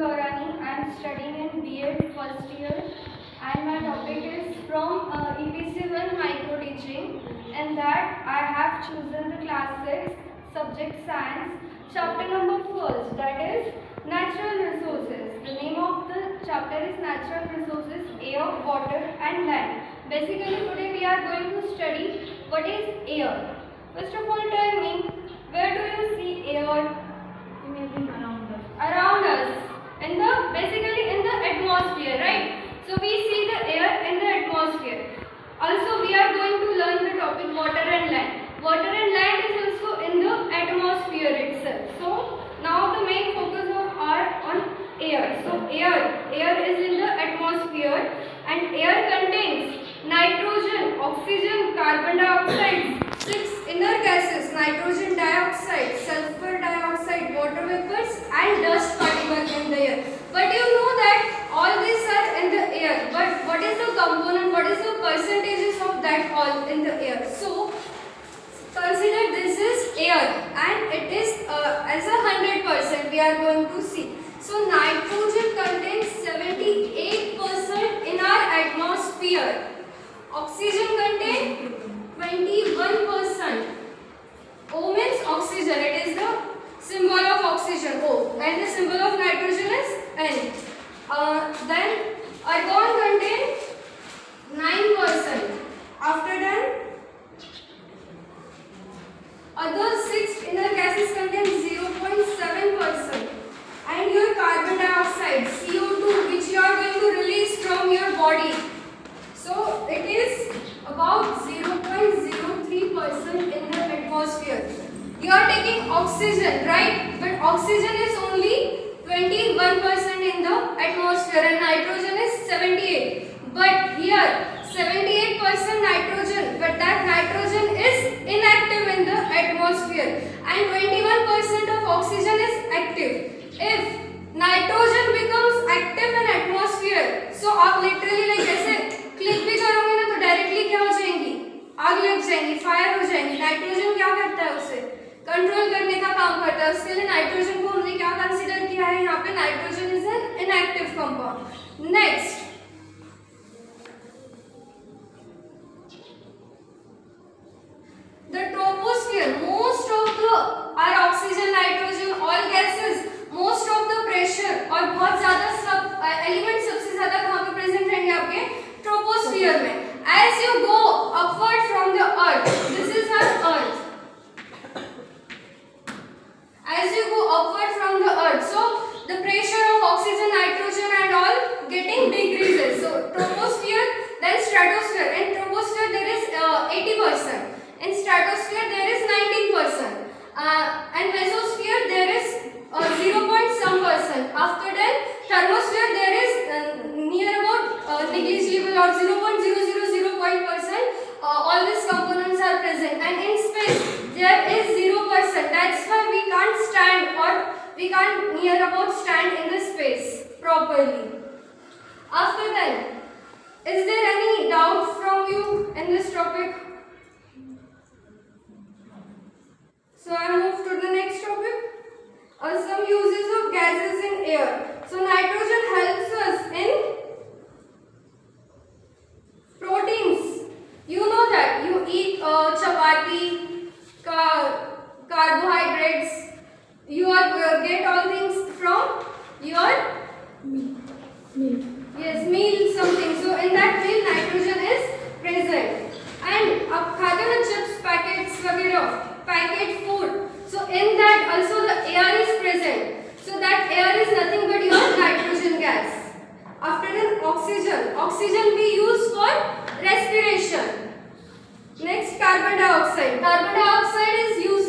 Gaurani. I am studying in B.Ed first year, and my topic is from EPC1 Micro Teaching, and that I have chosen the class 6 subject science, chapter number first, that is natural resources. The name of the chapter is natural resources, air, water and land. Basically today we are going to study what is air. First of all, tell me, where do you see air? Around us, in the basically in the atmosphere, right? So we see the air in the atmosphere. Also we are going to learn the topic water and land. Water and land is also in the atmosphere itself. So now the main focus of are on air. So air is in the atmosphere, and air contains nitrogen, oxygen, carbon dioxide, 6 inner gases, nitrogen dioxide, sulfur dioxide, water vapors and dust particles in the air. But you know that all these are in the air. But what is the component, what is the percentages of that all in the air? So consider this is air and it is as a 100% we are going to see. So nitrogen contains 78% in our atmosphere. Oxygen contains 21%. O means oxygen, it is the symbol of oxygen, O, and the symbol of nitrogen is N. Then argon contains 9%. After that, other 6 inner gases contain 0.7%. And your carbon dioxide, CO2, which you are going to release from your body. So it is about 0.03% in the atmosphere. You are taking oxygen, right? But oxygen is only 21% in the atmosphere and nitrogen is 78. But here 78% nitrogen, but that nitrogen is inactive in the atmosphere and 21% of oxygen is active. If nitrogen becomes active in atmosphere, so आप literally like ऐसे click भी करोगे ना तो directly क्या हो जाएंगी, आग लग जाएंगी, फायर हो जाएंगी. नाइट्रोजन क्या करता है, उसे कंट्रोल करने का काम करता है. उसके लिए नाइट्रोजन को हमने क्या कंसीडर किया है यहाँ पे, nitrogen is an inactive compound. Next, the troposphere, most of the our oxygen, nitrogen, all gases, most of the pressure और बहुत ज़्यादा सब एलिमेंट सबसे ज़्यादा कहाँ पे प्रेजेंट रहेंगे आपके ट्रोपोस्फियर में. As you go upward from the earth, this is our earth. As you go upward from the earth, so the pressure of oxygen, nitrogen and all getting decreases. So troposphere, then stratosphere. In troposphere there is 80%. In stratosphere there is 19%. And mesosphere there is 0.some%. After that thermosphere there is near about negligible or 0.000%. All these components are present. And in space there is 0%. That's why we can't stand or we can't near about stand in the space properly. After that, is there any doubt from you in this topic? So I move to the next topic. Some uses of gases in air. So nitrogen helps us in proteins. You know that you eat chapati, carbohydrates. You are get all things from your meal. Yes, meal something. So in that meal nitrogen is present. And आप खाते हो ना chips, packets वगैरह, packet food. So in that also the air is present. So that air is nothing but your nitrogen gas. After that oxygen. Oxygen we use for respiration. Next carbon dioxide. Carbon dioxide is used